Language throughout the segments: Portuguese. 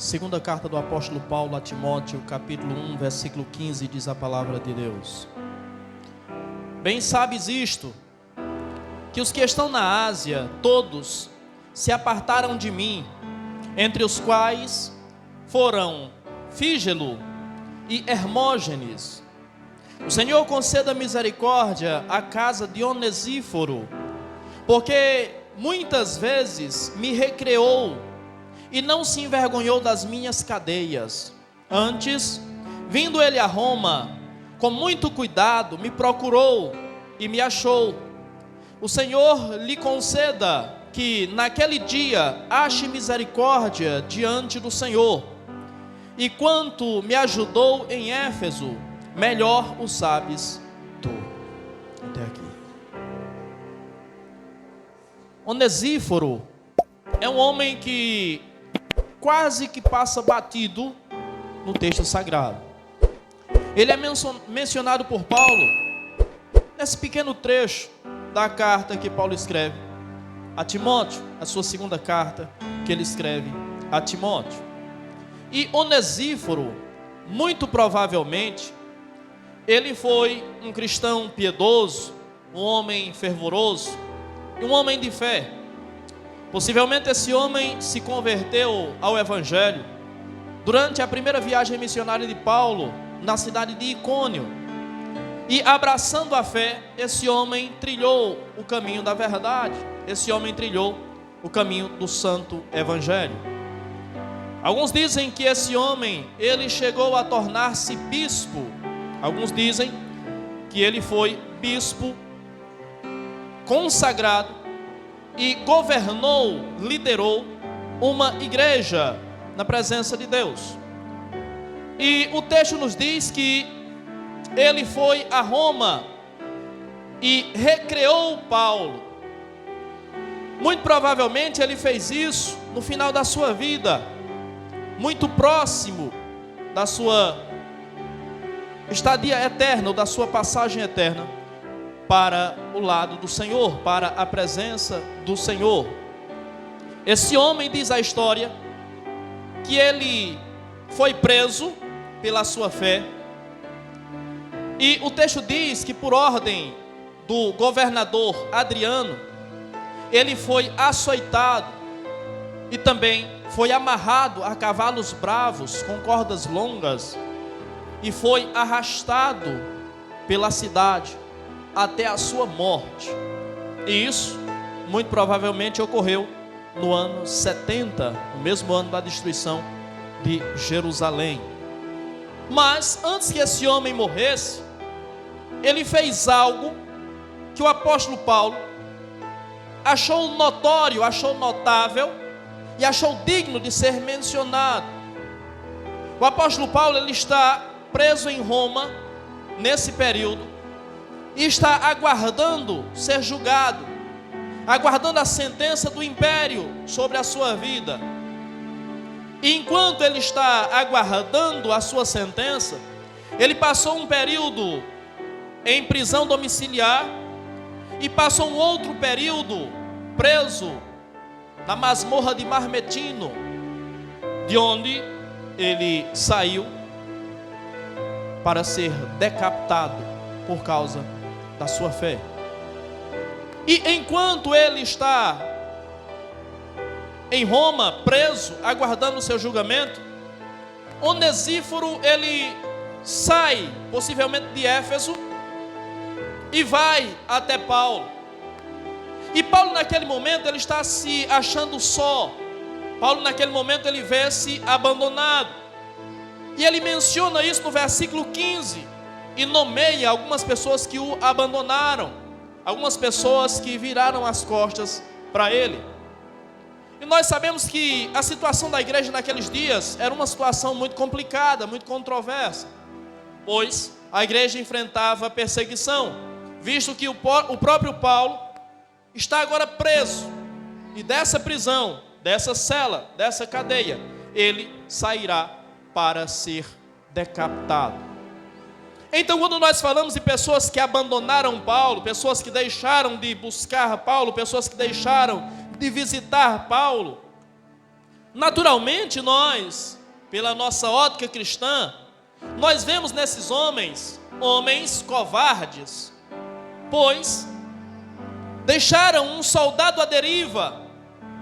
Segunda carta do apóstolo Paulo a Timóteo, capítulo 1, versículo 15, diz a palavra de Deus: Bem sabes isto, que os que estão na Ásia, todos se apartaram de mim, entre os quais foram Fígelo e Hermógenes. O Senhor conceda misericórdia à casa de Onesíforo, porque muitas vezes me recreou e não se envergonhou das minhas cadeias. Antes, vindo ele a Roma, com muito cuidado, me procurou e me achou. O Senhor lhe conceda que naquele dia ache misericórdia diante do Senhor. E quanto me ajudou em Éfeso, melhor o sabes tu. Até aqui. Onesíforo é um homem que quase que passa batido no texto sagrado. Ele é mencionado por Paulo nesse pequeno trecho da carta que Paulo escreve a Timóteo, a sua segunda carta que ele escreve a Timóteo. E Onesíforo, muito provavelmente, ele foi um cristão piedoso, um homem fervoroso, um homem de fé. Possivelmente esse homem se converteu ao Evangelho durante a primeira viagem missionária de Paulo na cidade de Icônio. E abraçando a fé, esse homem trilhou o caminho da verdade. Esse homem trilhou o caminho do santo Evangelho. Alguns dizem que esse homem, ele chegou a tornar-se bispo. Alguns dizem que ele foi bispo consagrado e governou, liderou uma igreja na presença de Deus. E o texto nos diz que ele foi a Roma e recreou Paulo. Muito provavelmente ele fez isso no final da sua vida, muito próximo da sua estadia eterna, ou da sua passagem eterna para o lado do Senhor, para a presença do Senhor. Esse homem, diz a história, que ele foi preso pela sua fé. E o texto diz que por ordem do governador Adriano, ele foi açoitado e também foi amarrado a cavalos bravos com cordas longas e foi arrastado pela cidade até a sua morte. E isso muito provavelmente ocorreu no ano 70, no mesmo ano da destruição de Jerusalém. Mas antes que esse homem morresse, ele fez algo que o apóstolo Paulo achou notório, achou notável e achou digno de ser mencionado. O apóstolo Paulo, ele está preso em Roma nesse período e está aguardando ser julgado, aguardando a sentença do império sobre a sua vida. E enquanto ele está aguardando a sua sentença, ele passou um período em prisão domiciliar e passou um outro período preso na masmorra de Marmetino, de onde ele saiu para ser decapitado por causa da sua fé. E enquanto ele está em Roma, preso, aguardando o seu julgamento, Onesíforo, ele sai, possivelmente de Éfeso, e vai até Paulo. E Paulo naquele momento, ele está se achando só. Paulo naquele momento, ele vê-se abandonado. E ele menciona isso no versículo 15, e nomeia algumas pessoas que o abandonaram, algumas pessoas que viraram as costas para ele. E nós sabemos que a situação da igreja naqueles dias era uma situação muito complicada, muito controversa, pois a igreja enfrentava perseguição, visto que o próprio Paulo está agora preso, e dessa prisão, dessa cela, dessa cadeia, ele sairá para ser decapitado. Então, quando nós falamos de pessoas que abandonaram Paulo, pessoas que deixaram de buscar Paulo, pessoas que deixaram de visitar Paulo, Naturalmente nós, pela nossa ótica cristã, nós vemos nesses homens covardes, pois deixaram um soldado à deriva,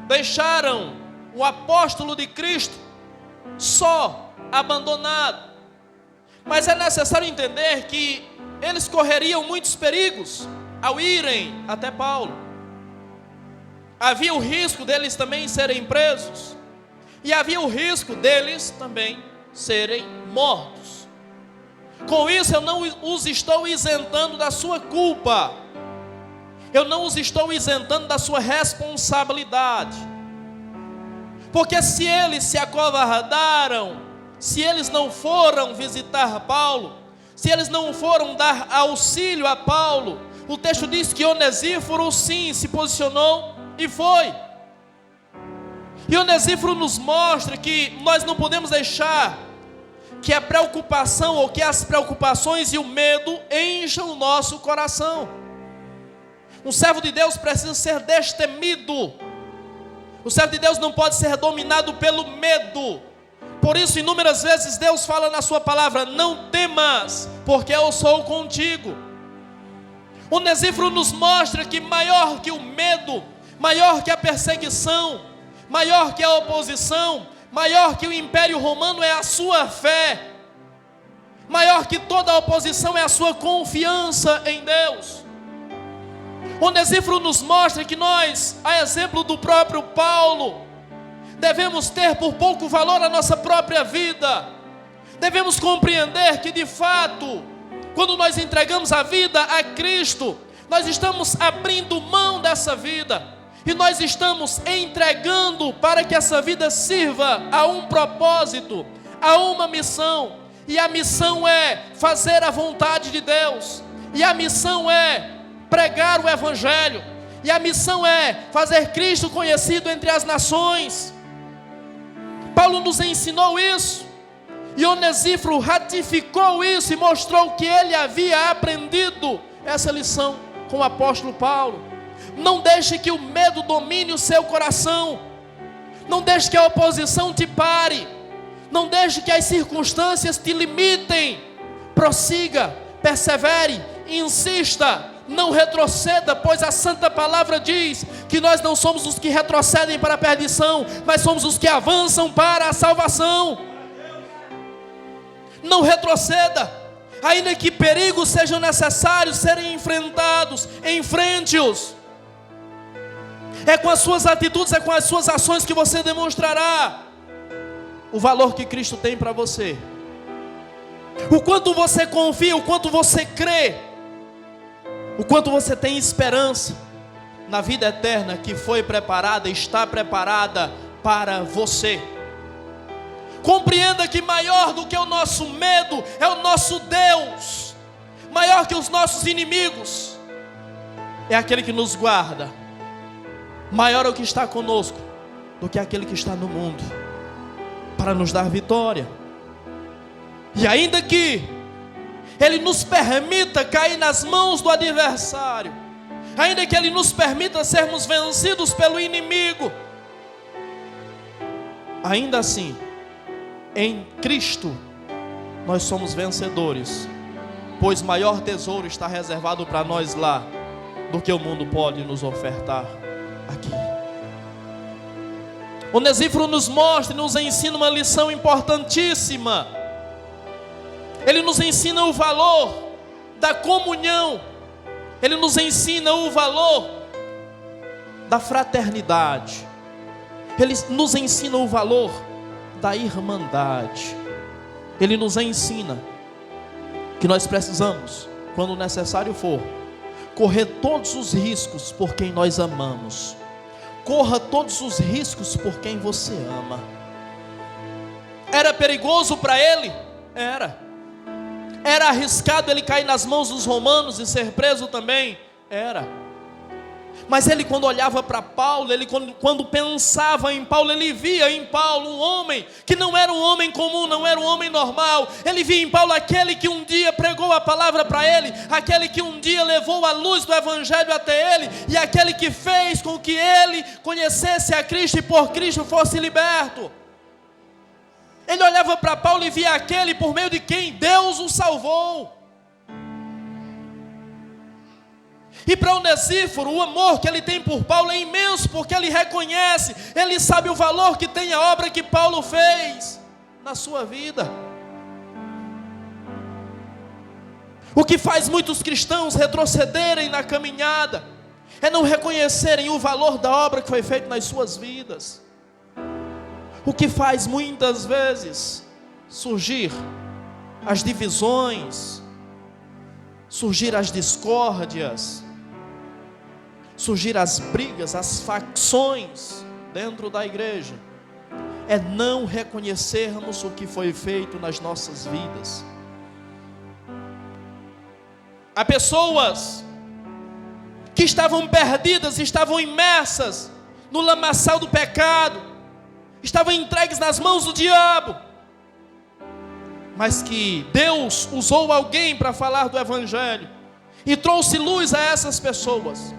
deixaram o apóstolo de Cristo só, abandonado. Mas é necessário entender que eles correriam muitos perigos ao irem até Paulo. Havia o risco deles também serem presos, e havia o risco deles também serem mortos. Com isso eu não os estou isentando da sua culpa, eu não os estou isentando da sua responsabilidade, porque se eles se acovardaram, se eles não foram visitar Paulo, se eles não foram dar auxílio a Paulo, o texto diz que Onesíforo sim se posicionou e foi. E Onesíforo nos mostra que nós não podemos deixar que a preocupação ou que as preocupações e o medo encham o nosso coração. Um servo de Deus precisa ser destemido. O servo de Deus não pode ser dominado pelo medo. Por isso, inúmeras vezes Deus fala na sua palavra: não temas, porque eu sou contigo. Onesíforo nos mostra que maior que o medo, maior que a perseguição, maior que a oposição, maior que o Império Romano é a sua fé. Maior que toda a oposição é a sua confiança em Deus. Onesíforo nos mostra que nós, a exemplo do próprio Paulo, devemos ter por pouco valor a nossa própria vida. Devemos compreender que de fato, quando nós entregamos a vida a Cristo, nós estamos abrindo mão dessa vida, e nós estamos entregando para que essa vida sirva a um propósito, a uma missão. E a missão é fazer a vontade de Deus, e a missão é pregar o Evangelho, e a missão é fazer Cristo conhecido entre as nações. Paulo nos ensinou isso, e Onesíforo ratificou isso e mostrou que ele havia aprendido essa lição com o apóstolo Paulo. Não deixe que o medo domine o seu coração, não deixe que a oposição te pare, não deixe que as circunstâncias te limitem. Prossiga, persevere, insista, não retroceda, pois a santa palavra diz que nós não somos os que retrocedem para a perdição, mas somos os que avançam para a salvação. Não retroceda, ainda que perigos sejam necessários serem enfrentados, enfrente-os. É com as suas atitudes, é com as suas ações que você demonstrará o valor que Cristo tem para você. O quanto você confia, o quanto você crê, o quanto você tem esperança na vida eterna que foi preparada, está preparada para você. Compreenda que maior do que o nosso medo é o nosso Deus, maior que os nossos inimigos é aquele que nos guarda. Maior é o que está conosco do que aquele que está no mundo, para nos dar vitória. E ainda que Ele nos permita cair nas mãos do adversário, ainda que Ele nos permita sermos vencidos pelo inimigo, ainda assim, em Cristo, nós somos vencedores, pois maior tesouro está reservado para nós lá, do que o mundo pode nos ofertar aqui. Onesíforo nos mostra e nos ensina uma lição importantíssima. Ele nos ensina o valor da comunhão, ele nos ensina o valor da fraternidade, ele nos ensina o valor da irmandade. Ele nos ensina que nós precisamos, quando necessário for, correr todos os riscos por quem nós amamos. Corra todos os riscos por quem você ama. Era perigoso para ele? Era. Era arriscado ele cair nas mãos dos romanos e ser preso também? Era. Mas ele, quando olhava para Paulo, ele quando pensava em Paulo, ele via em Paulo um homem que não era um homem comum, não era um homem normal. Ele via em Paulo aquele que um dia pregou a palavra para ele, aquele que um dia levou a luz do evangelho até ele, e aquele que fez com que ele conhecesse a Cristo e por Cristo fosse liberto. Ele olhava para Paulo e via aquele por meio de quem Deus o salvou. E para Onesíforo, o amor que ele tem por Paulo é imenso, porque ele reconhece, ele sabe o valor que tem a obra que Paulo fez na sua vida. O que faz muitos cristãos retrocederem na caminhada é não reconhecerem o valor da obra que foi feita nas suas vidas. O que faz muitas vezes surgir as divisões, surgir as discórdias, surgir as brigas, as facções dentro da igreja, é não reconhecermos o que foi feito nas nossas vidas. Há pessoas que estavam perdidas, estavam imersas no lamaçal do pecado, estavam entregues nas mãos do diabo, mas que Deus usou alguém para falar do evangelho e trouxe luz a essas pessoas.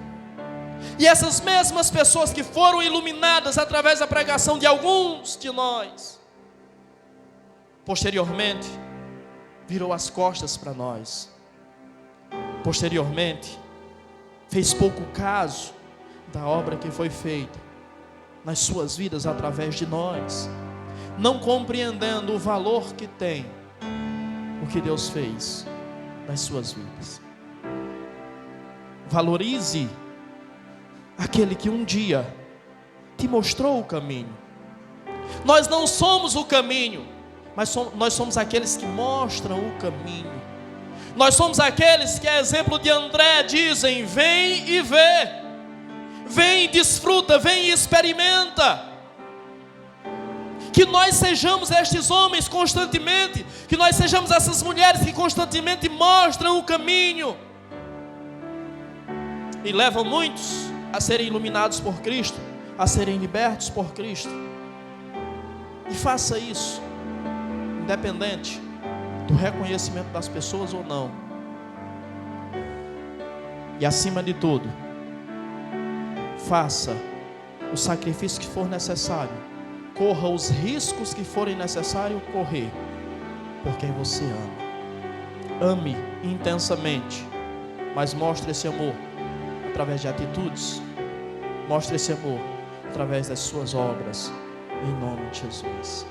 E essas mesmas pessoas que foram iluminadas através da pregação de alguns de nós, posteriormente virou as costas para nós. Posteriormente fez pouco caso da obra que foi feita nas suas vidas através de nós, não compreendendo o valor que tem o que Deus fez nas suas vidas. Valorize aquele que um dia te mostrou o caminho. Nós não somos o caminho, mas nós somos aqueles que mostram o caminho. Nós somos aqueles que, a exemplo de André, dizem: vem e vê, vem e desfruta, vem e experimenta. Que nós sejamos estes homens constantemente, que nós sejamos essas mulheres que constantemente mostram o caminho e levam muitos a serem iluminados por Cristo, a serem libertos por Cristo. E faça isso, independente do reconhecimento das pessoas ou não. E acima de tudo, faça o sacrifício que for necessário, corra os riscos que forem necessários correr, por quem você ama. Ame intensamente, mas mostre esse amor através de atitudes, mostre esse amor através das suas obras, em nome de Jesus.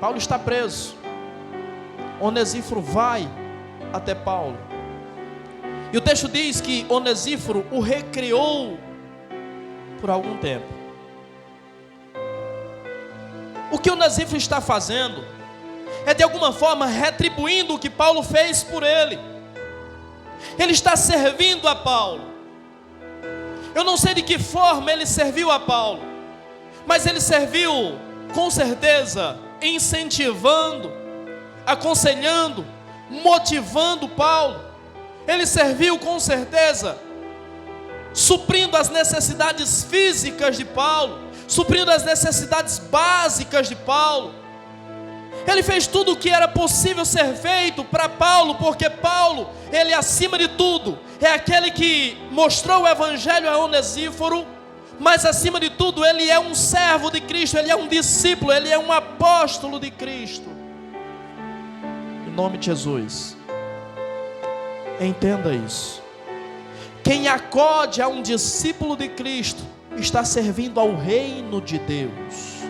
Paulo está preso, Onesíforo vai até Paulo, e o texto diz que Onesíforo o recriou por algum tempo. O que Onesíforo está fazendo é de alguma forma retribuindo o que Paulo fez por ele. Ele está servindo a Paulo. Eu não sei de que forma ele serviu a Paulo, mas ele serviu com certeza incentivando, aconselhando, motivando Paulo. Ele serviu com certeza suprindo as necessidades físicas de Paulo, suprindo as necessidades básicas de Paulo. Ele fez tudo o que era possível ser feito para Paulo, porque Paulo, ele acima de tudo, é aquele que mostrou o evangelho a Onesíforo, mas acima de tudo, ele é um servo de Cristo, ele é um discípulo, ele é um apóstolo de Cristo. Em nome de Jesus, entenda isso. Quem acode a um discípulo de Cristo está servindo ao reino de Deus.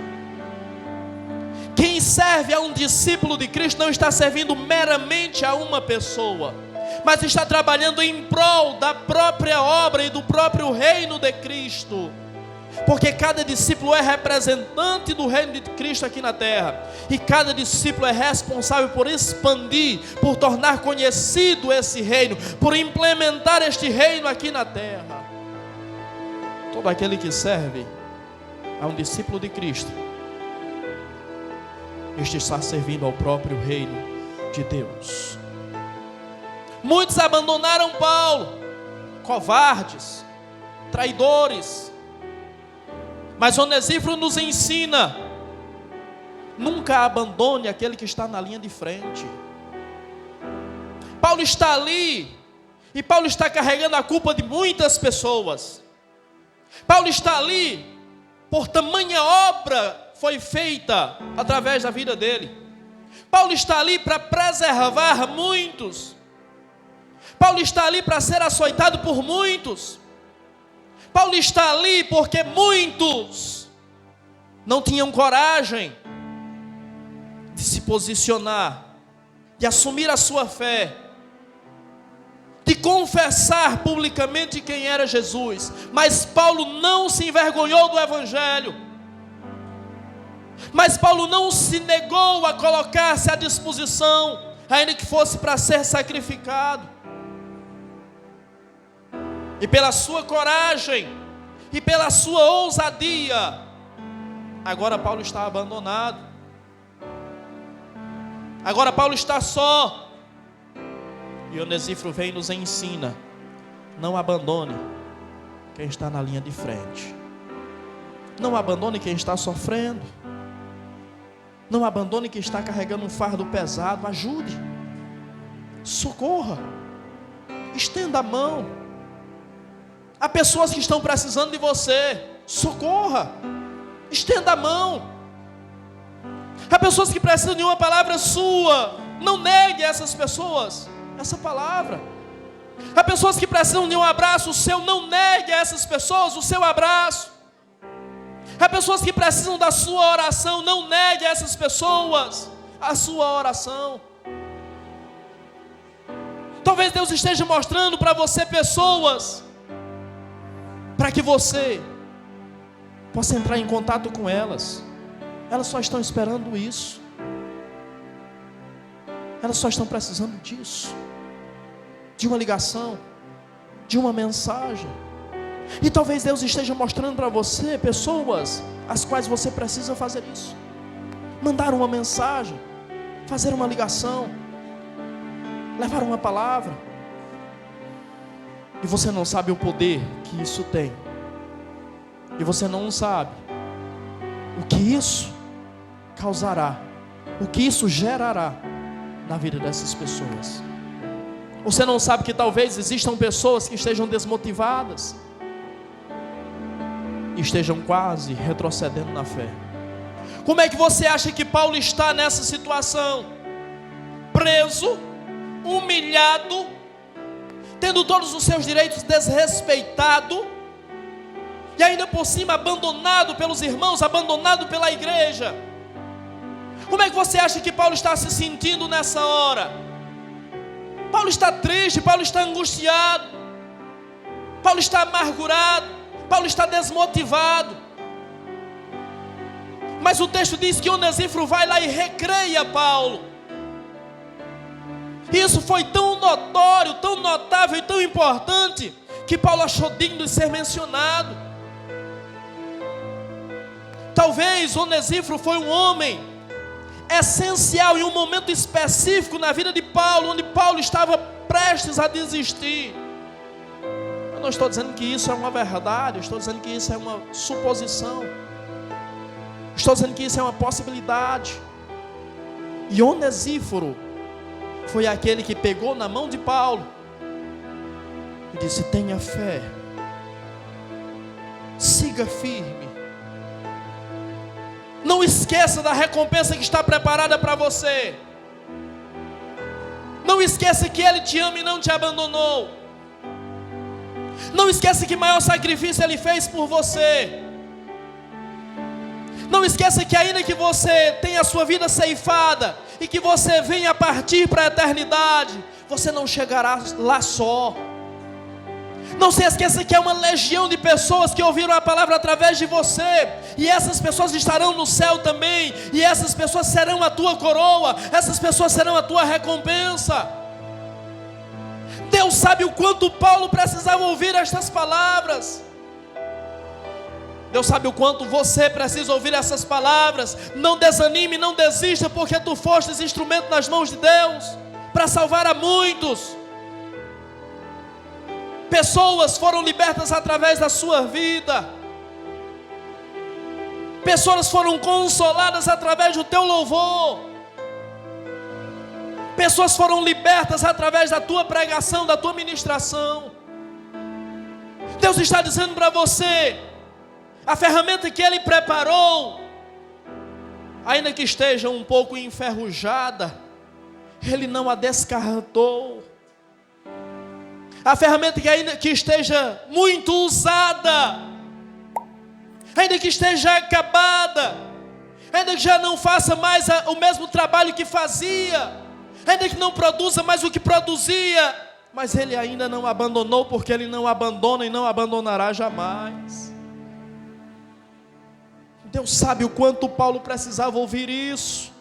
Quem serve a um discípulo de Cristo não está servindo meramente a uma pessoa, mas está trabalhando em prol da própria obra e do próprio reino de Cristo. Porque cada discípulo é representante do reino de Cristo aqui na terra, e cada discípulo é responsável por expandir, por tornar conhecido esse reino, por implementar este reino aqui na terra. Todo aquele que serve a um discípulo de Cristo, este está servindo ao próprio reino de Deus. Muitos abandonaram Paulo, covardes, traidores. Mas Onesíforo nos ensina: nunca abandone aquele que está na linha de frente. Paulo está ali, e Paulo está carregando a culpa de muitas pessoas. Paulo está ali, por tamanha obra foi feita através da vida dele. Paulo está ali para preservar muitos. Paulo está ali para ser açoitado por muitos. Paulo está ali porque muitos não tinham coragem de se posicionar, de assumir a sua fé, de confessar publicamente quem era Jesus. Mas Paulo não se envergonhou do Evangelho. Mas Paulo não se negou a colocar-se à disposição, ainda que fosse para ser sacrificado. E pela sua coragem, e pela sua ousadia, agora Paulo está abandonado. Agora Paulo está só. E Onesíforo vem e nos ensina: não abandone quem está na linha de frente. Não abandone quem está sofrendo. Não abandone quem está carregando um fardo pesado. Ajude, socorra, estenda a mão. Há pessoas que estão precisando de você. Socorra, estenda a mão. Há pessoas que precisam de uma palavra sua. Não negue a essas pessoas essa palavra. Há pessoas que precisam de um abraço seu. Não negue a essas pessoas o seu abraço. Há pessoas que precisam da sua oração. Não negue a essas pessoas a sua oração. Talvez Deus esteja mostrando para você pessoas, para que você possa entrar em contato com elas. Elas só estão esperando isso. Elas só estão precisando disso, de uma ligação, de uma mensagem. E talvez Deus esteja mostrando para você pessoas às quais você precisa fazer isso. Mandar uma mensagem, fazer uma ligação, levar uma palavra. E você não sabe o poder que isso tem. E você não sabe o que isso causará, o que isso gerará na vida dessas pessoas. Você não sabe que talvez existam pessoas que estejam desmotivadas e estejam quase retrocedendo na fé. Como é que você acha que Paulo está nessa situação? Preso, humilhado, tendo todos os seus direitos desrespeitados, e ainda por cima abandonado pelos irmãos, abandonado pela igreja. Como é que você acha que Paulo está se sentindo nessa hora? Paulo está triste, Paulo está angustiado, Paulo está amargurado, Paulo está desmotivado. Mas o texto diz que Onesíforo vai lá e recreia Paulo. Isso foi tão notório, tão notável e tão importante, que Paulo achou digno de ser mencionado. Talvez Onesíforo foi um homem essencial em um momento específico na vida de Paulo, onde Paulo estava prestes a desistir. Eu não estou dizendo que isso é uma verdade, eu estou dizendo que isso é uma suposição, estou dizendo que isso é uma possibilidade. E Onesíforo foi aquele que pegou na mão de Paulo e disse: tenha fé, siga firme, não esqueça da recompensa que está preparada para você. Não esqueça que Ele te ama e não te abandonou. Não esqueça que maior sacrifício Ele fez por você. Não esqueça que ainda que você tenha a sua vida ceifada e que você venha partir para a eternidade, você não chegará lá só. Não se esqueça que é uma legião de pessoas que ouviram a palavra através de você, e essas pessoas estarão no céu também, e essas pessoas serão a tua coroa, essas pessoas serão a tua recompensa. Deus sabe o quanto Paulo precisava ouvir estas palavras. Deus sabe o quanto você precisa ouvir essas palavras. Não desanime, não desista, porque tu fostes instrumento nas mãos de Deus para salvar a muitos. Pessoas foram libertas através da sua vida. Pessoas foram consoladas através do teu louvor. Pessoas foram libertas através da tua pregação, da tua ministração. Deus está dizendo para você, a ferramenta que Ele preparou, ainda que esteja um pouco enferrujada, Ele não a descartou. A ferramenta que ainda que esteja muito usada, ainda que esteja acabada, ainda que já não faça mais o mesmo trabalho que fazia, ainda que não produza mais o que produzia, mas Ele ainda não abandonou, porque Ele não abandona e não abandonará jamais. Deus sabe o quanto Paulo precisava ouvir isso.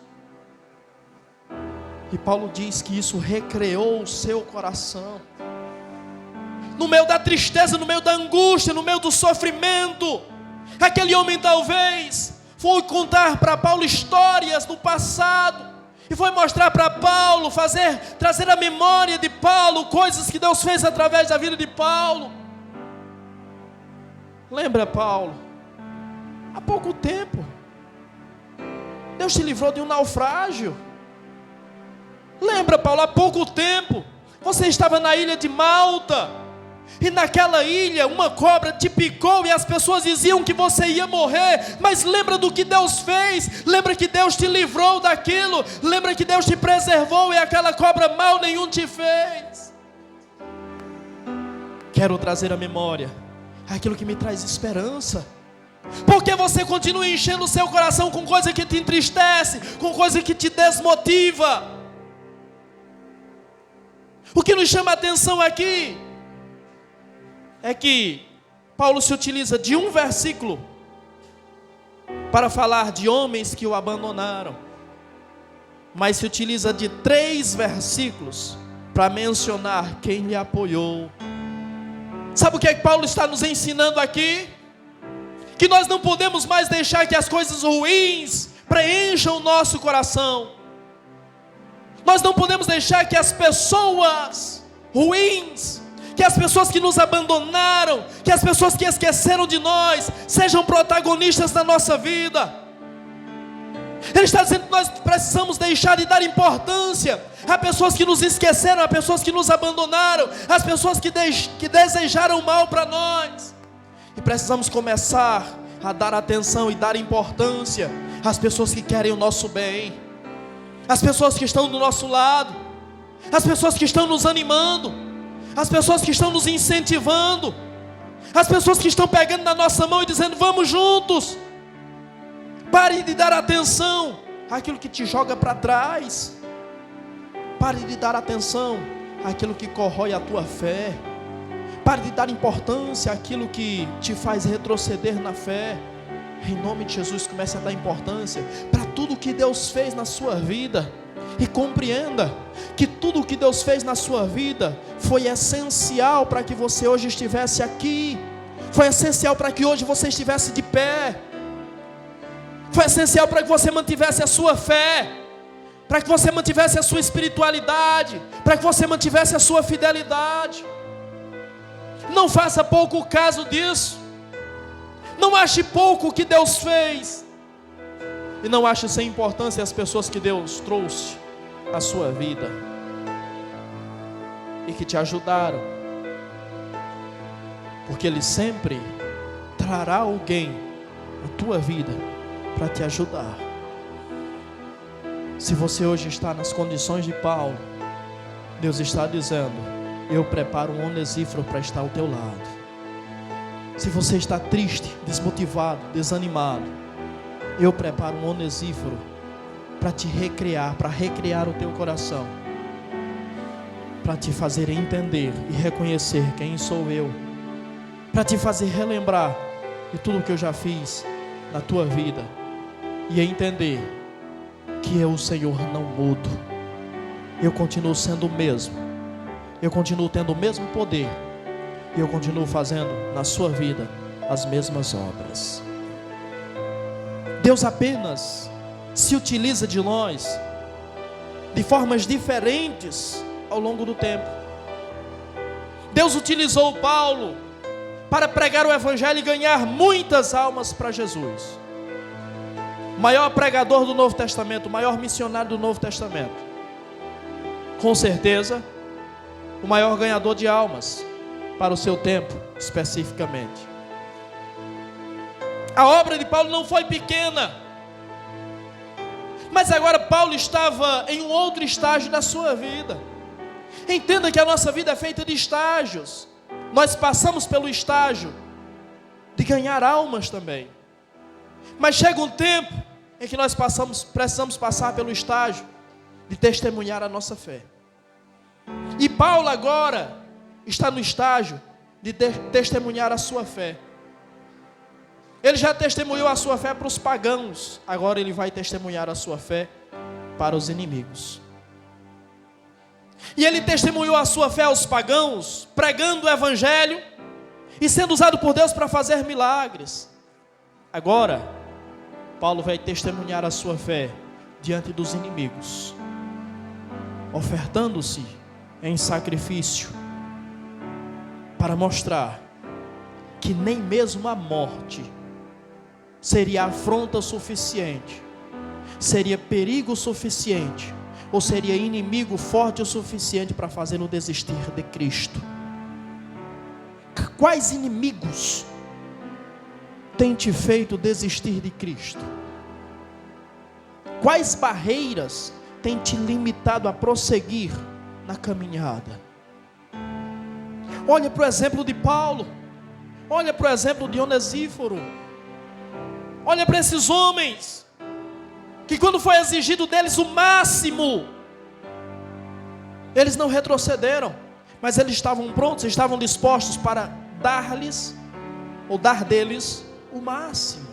E Paulo diz que isso recreou o seu coração. No meio da tristeza, no meio da angústia, no meio do sofrimento, aquele homem talvez foi contar para Paulo histórias do passado, e foi mostrar para Paulo, trazer à memória de Paulo coisas que Deus fez através da vida de Paulo. Lembra, Paulo, há pouco tempo Deus te livrou de um naufrágio. Lembra, Paulo, há pouco tempo você estava na ilha de Malta, e naquela ilha uma cobra te picou e as pessoas diziam que você ia morrer. Mas lembra do que Deus fez, lembra que Deus te livrou daquilo, lembra que Deus te preservou e aquela cobra mal nenhum te fez. Quero trazer à memória aquilo que me traz esperança. Porque você continua enchendo o seu coração com coisa que te entristece, com coisa que te desmotiva. O que nos chama a atenção aqui é que Paulo se utiliza de um versículo para falar de homens que o abandonaram, mas se utiliza de 3 versículos para mencionar quem lhe apoiou. Sabe o que é que Paulo está nos ensinando aqui? Que nós não podemos mais deixar que as coisas ruins preencham o nosso coração. Nós não podemos deixar que as pessoas ruins, que as pessoas que nos abandonaram, que as pessoas que esqueceram de nós, sejam protagonistas da nossa vida. Ele está dizendo que nós precisamos deixar de dar importância a pessoas que nos esqueceram, a pessoas que nos abandonaram, as pessoas que desejaram mal para nós. E precisamos começar a dar atenção e dar importância às pessoas que querem o nosso bem, as pessoas que estão do nosso lado, as pessoas que estão nos animando, as pessoas que estão nos incentivando, as pessoas que estão pegando na nossa mão e dizendo: vamos juntos. Pare de dar atenção àquilo que te joga para trás. Pare de dar atenção àquilo que corrói a tua fé. Pare de dar importância àquilo que te faz retroceder na fé. Em nome de Jesus, comece a dar importância para tudo que Deus fez na sua vida. E compreenda que tudo o que Deus fez na sua vida foi essencial para que você hoje estivesse aqui. Foi essencial para que hoje você estivesse de pé. Foi essencial para que você mantivesse a sua fé, para que você mantivesse a sua espiritualidade, para que você mantivesse a sua fidelidade. Não faça pouco caso disso. Não ache pouco o que Deus fez. E não ache sem importância as pessoas que Deus trouxe à sua vida e que te ajudaram, porque Ele sempre trará alguém na tua vida para te ajudar. Se você hoje está nas condições de Paulo, Deus está dizendo: eu preparo um Onesíforo para estar ao teu lado. Se você está triste, desmotivado, desanimado, eu preparo um Onesíforo para te recriar, para recriar o teu coração, para te fazer entender e reconhecer quem sou eu, para te fazer relembrar de tudo que eu já fiz na tua vida e entender que eu, Senhor, não mudo. Eu continuo sendo o mesmo, eu continuo tendo o mesmo poder e eu continuo fazendo na sua vida as mesmas obras. Deus apenas se utiliza de nós de formas diferentes ao longo do tempo. Deus utilizou Paulo para pregar o evangelho e ganhar muitas almas para Jesus. O maior pregador do Novo Testamento, o maior missionário do Novo Testamento. Com certeza, o maior ganhador de almas para o seu tempo, especificamente. A obra de Paulo não foi pequena, mas agora Paulo estava em um outro estágio da sua vida. Entenda que a nossa vida é feita de estágios. Nós passamos pelo estágio de ganhar almas também, mas chega um tempo em que nós precisamos passar pelo estágio de testemunhar a nossa fé. E Paulo agora está no estágio de testemunhar a sua fé. Ele já testemunhou a sua fé para os pagãos, agora ele vai testemunhar a sua fé para os inimigos. E ele testemunhou a sua fé aos pagãos, pregando o evangelho e sendo usado por Deus para fazer milagres. Agora, Paulo vai testemunhar a sua fé diante dos inimigos, ofertando-se em sacrifício, para mostrar que nem mesmo a morte seria afronta suficiente, seria perigo suficiente, ou seria inimigo forte o suficiente para fazê-lo desistir de Cristo. Quais inimigos têm te feito desistir de Cristo? Quais barreiras têm te limitado a prosseguir na caminhada? Olha para o exemplo de Paulo, olha para o exemplo de Onesíforo, olha para esses homens que quando foi exigido deles o máximo, eles não retrocederam, mas eles estavam prontos, estavam dispostos para dar-lhes, ou dar deles, o máximo.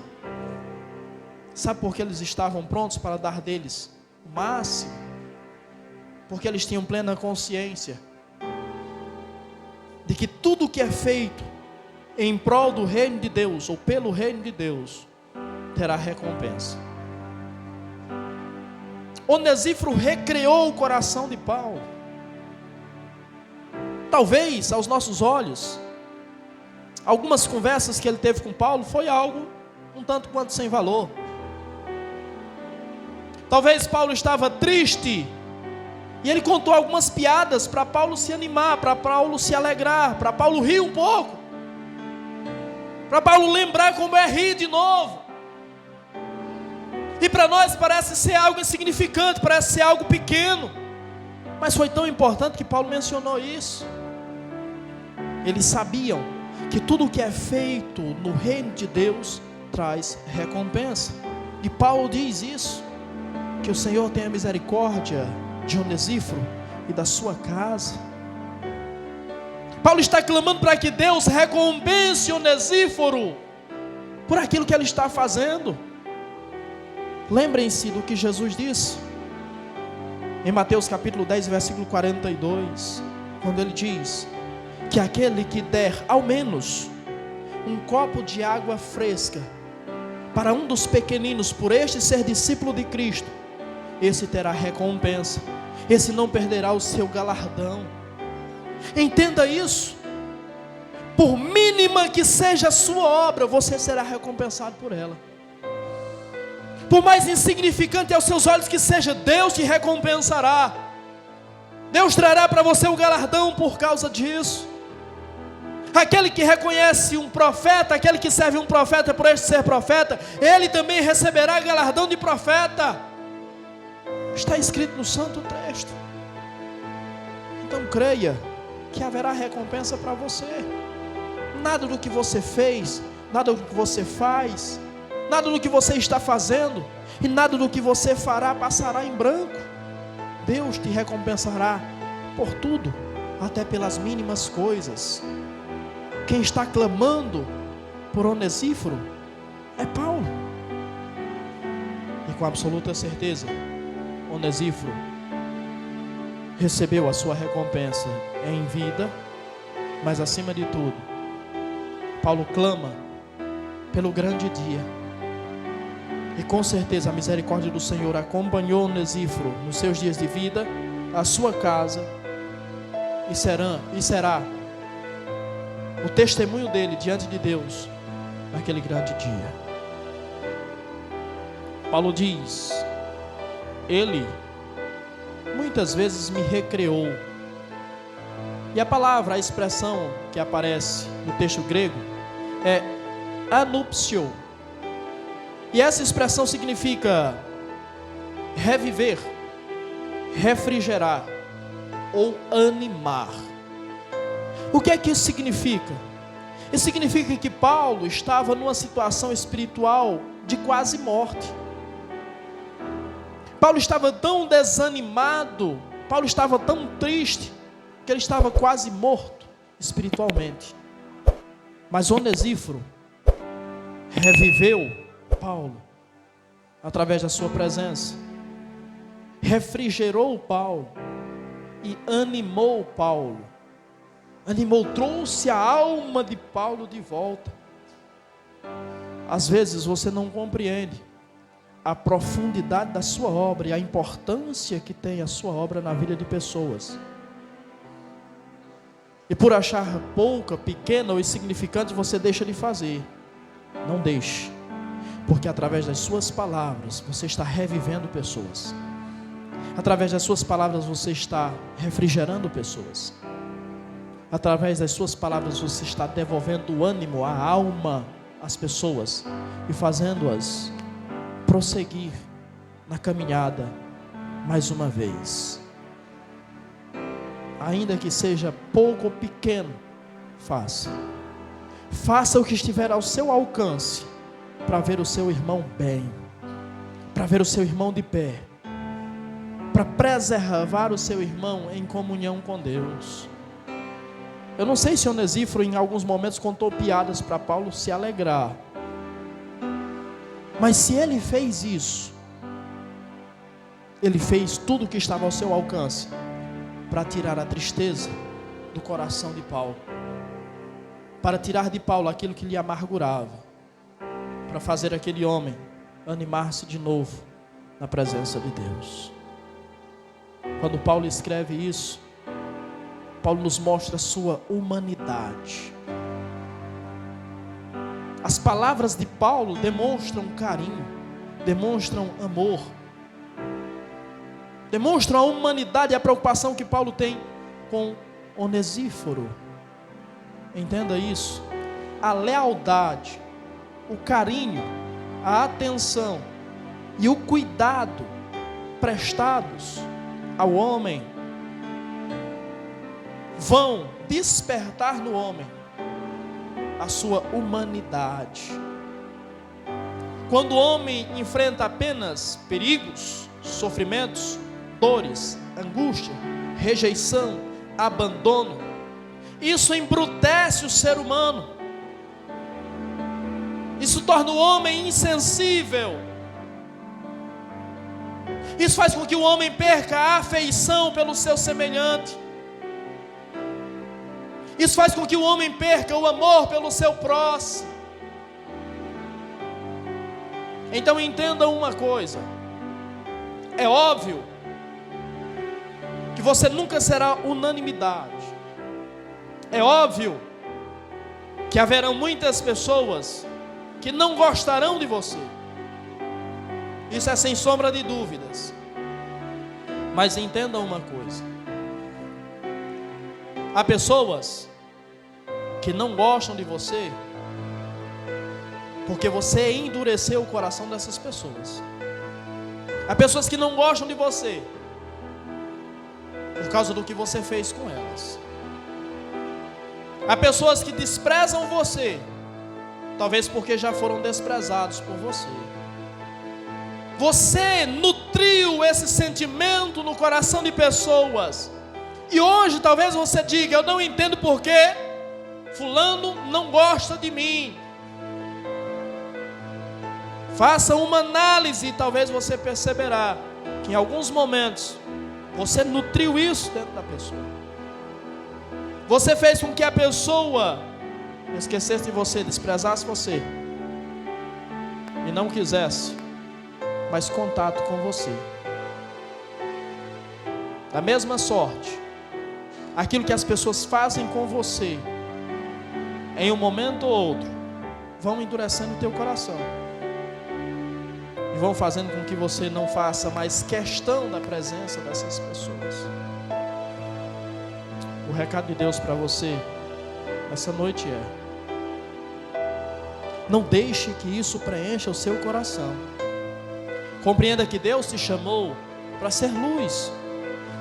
Sabe por que eles estavam prontos para dar deles o máximo? Porque eles tinham plena consciência de que tudo que é feito em prol do reino de Deus, ou pelo reino de Deus, terá recompensa. Onesíforo recreou o coração de Paulo. Talvez, aos nossos olhos, algumas conversas que ele teve com Paulo foi algo um tanto quanto sem valor. Talvez Paulo estava triste e ele contou algumas piadas para Paulo se animar, para Paulo se alegrar, para Paulo rir um pouco, para Paulo lembrar como é rir de novo. E para nós parece ser algo insignificante, parece ser algo pequeno, mas foi tão importante que Paulo mencionou isso. Eles sabiam que tudo o que é feito no reino de Deus traz recompensa. E Paulo diz isso, que o Senhor tenha misericórdia de Onesíforo e da sua casa. Paulo está clamando para que Deus recompense Onesíforo por aquilo que ele está fazendo. Lembrem-se do que Jesus disse em Mateus capítulo 10, versículo 42, quando ele diz que aquele que der ao menos um copo de água fresca para um dos pequeninos, por este ser discípulo de Cristo, esse terá recompensa, esse não perderá o seu galardão. Entenda isso. Por mínima que seja a sua obra, você será recompensado por ela. Por mais insignificante aos seus olhos que seja, Deus te recompensará. Deus trará para você o galardão por causa disso. Aquele que reconhece um profeta, aquele que serve um profeta por este ser profeta, ele também receberá galardão de profeta. Está escrito no santo texto. Então creia que haverá recompensa para você. Nada do que você fez, nada do que você faz, nada do que você está fazendo e nada do que você fará passará em branco. Deus te recompensará por tudo, até pelas mínimas coisas. Quem está clamando por Onesíforo é Paulo. E com absoluta certeza, Onesíforo recebeu a sua recompensa em vida, mas acima de tudo, Paulo clama pelo grande dia. E com certeza a misericórdia do Senhor acompanhou Onesíforo nos seus dias de vida, a sua casa, e será o testemunho dele diante de Deus naquele grande dia. Paulo diz: ele muitas vezes me recreou. E a palavra, a expressão que aparece no texto grego é anupcio. E essa expressão significa reviver, refrigerar ou animar. O que é que isso significa? Isso significa que Paulo estava numa situação espiritual de quase morte. Paulo estava tão desanimado, Paulo estava tão triste, que ele estava quase morto espiritualmente. Mas Onesíforo reviveu Paulo através da sua presença, refrigerou Paulo e animou Paulo. Trouxe a alma de Paulo de volta. Às vezes você não compreende a profundidade da sua obra e a importância que tem a sua obra na vida de pessoas. E por achar pouca, pequena ou insignificante, você deixa de fazer. Não deixe, porque através das suas palavras você está revivendo pessoas. Através das suas palavras você está refrigerando pessoas. Através das suas palavras você está devolvendo o ânimo, a alma às pessoas e fazendo-as prosseguir na caminhada mais uma vez. Ainda que seja pouco ou pequeno, faça o que estiver ao seu alcance para ver o seu irmão bem, para ver o seu irmão de pé, para preservar o seu irmão em comunhão com Deus. Eu não sei se Onesíforo em alguns momentos contou piadas para Paulo se alegrar, mas se ele fez isso, ele fez tudo o que estava ao seu alcance para tirar a tristeza do coração de Paulo, para tirar de Paulo aquilo que lhe amargurava, para fazer aquele homem animar-se de novo na presença de Deus. Quando Paulo escreve isso, Paulo nos mostra a sua humanidade. As palavras de Paulo demonstram carinho, demonstram amor, demonstram a humanidade e a preocupação que Paulo tem com Onesíforo. Entenda isso. A lealdade, o carinho, a atenção e o cuidado prestados ao homem vão despertar no homem a sua humanidade. Quando o homem enfrenta apenas perigos, sofrimentos, dores, angústia, rejeição, abandono, isso embrutece o ser humano. Isso torna o homem insensível. Isso faz com que o homem perca a afeição pelo seu semelhante. Isso faz com que o homem perca o amor pelo seu próximo. Então entenda uma coisa. É óbvio que você nunca será unanimidade. É óbvio que haverão muitas pessoas que não gostarão de você. Isso é sem sombra de dúvidas. Mas entenda uma coisa. Há pessoas que não gostam de você porque você endureceu o coração dessas pessoas. Há pessoas que não gostam de você por causa do que você fez com elas. Há pessoas que desprezam você, talvez porque já foram desprezados por você. Você nutriu esse sentimento no coração de pessoas. E hoje talvez você diga: eu não entendo por que fulano não gosta de mim. Faça uma análise e talvez você perceberá que em alguns momentos você nutriu isso dentro da pessoa. Você fez com que a pessoa esquecesse de você, desprezasse você e não quisesse mais contato com você. Da mesma sorte, aquilo que as pessoas fazem com você em um momento ou outro, vão endurecendo o teu coração. E vão fazendo com que você não faça mais questão da presença dessas pessoas. O recado de Deus para você essa noite não deixe que isso preencha o seu coração. Compreenda que Deus te chamou para ser luz.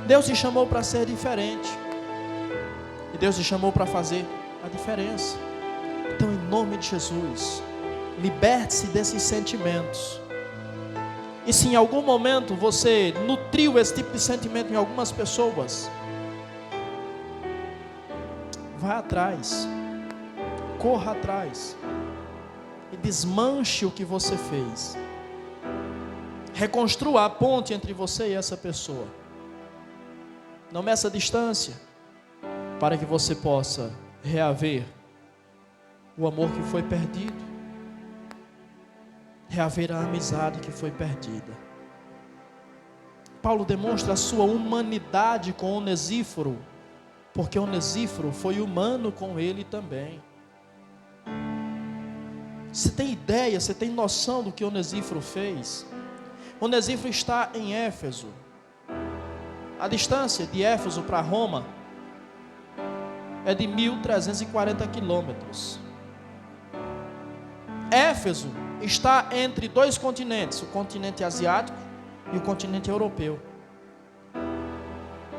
Deus te chamou para ser diferente. E Deus te chamou para fazer a diferença. Então, em nome de Jesus, liberte-se desses sentimentos. E se em algum momento você nutriu esse tipo de sentimento em algumas pessoas, vá atrás, corra atrás e desmanche o que você fez. Reconstrua a ponte entre você e essa pessoa. Não meça a distância, para que você possa reaver o amor que foi perdido, reaver a amizade que foi perdida. Paulo demonstra a sua humanidade com Onesíforo, porque Onesíforo foi humano com ele também. Você tem ideia, você tem noção do que Onesíforo fez? Onesíforo está em Éfeso. A distância de Éfeso para Roma é de 1.340 quilômetros. Éfeso está entre dois continentes, o continente asiático e o continente europeu.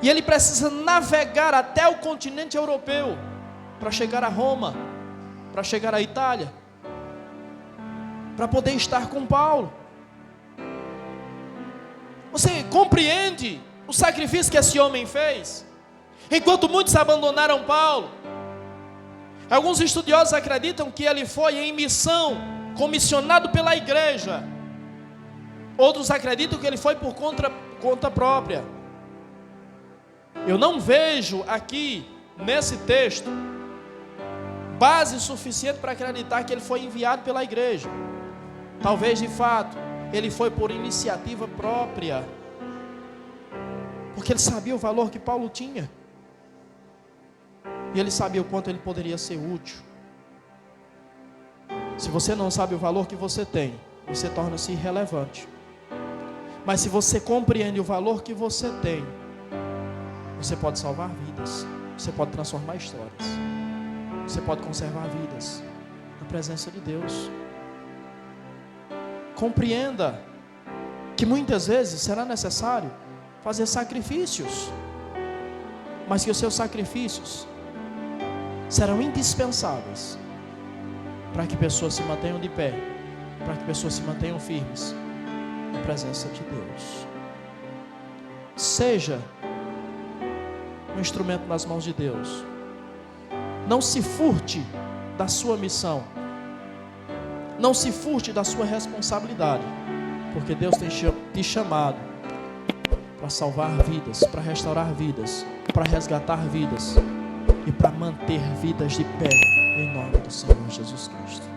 E ele precisa navegar até o continente europeu para chegar a Roma, para chegar à Itália, para poder estar com Paulo. Você compreende o sacrifício que esse homem fez? Enquanto muitos abandonaram Paulo, alguns estudiosos acreditam que ele foi em missão, comissionado pela igreja. Outros acreditam que ele foi por conta própria. Eu não vejo aqui, nesse texto, base suficiente para acreditar que ele foi enviado pela igreja. Talvez, de fato, ele foi por iniciativa própria, porque ele sabia o valor que Paulo tinha, e ele sabia o quanto ele poderia ser útil. Se você não sabe o valor que você tem, você torna-se irrelevante. Mas se você compreende o valor que você tem, você pode salvar vidas, você pode transformar histórias, você pode conservar vidas na presença de Deus. Compreenda que muitas vezes será necessário fazer sacrifícios, mas que os seus sacrifícios serão indispensáveis para que pessoas se mantenham de pé, para que pessoas se mantenham firmes na presença de Deus. Seja um instrumento nas mãos de Deus. Não se furte da sua missão. Não se furte da sua responsabilidade, porque Deus tem te chamado para salvar vidas, para restaurar vidas, para resgatar vidas e para manter vidas de pé, em nome do Senhor Jesus Cristo.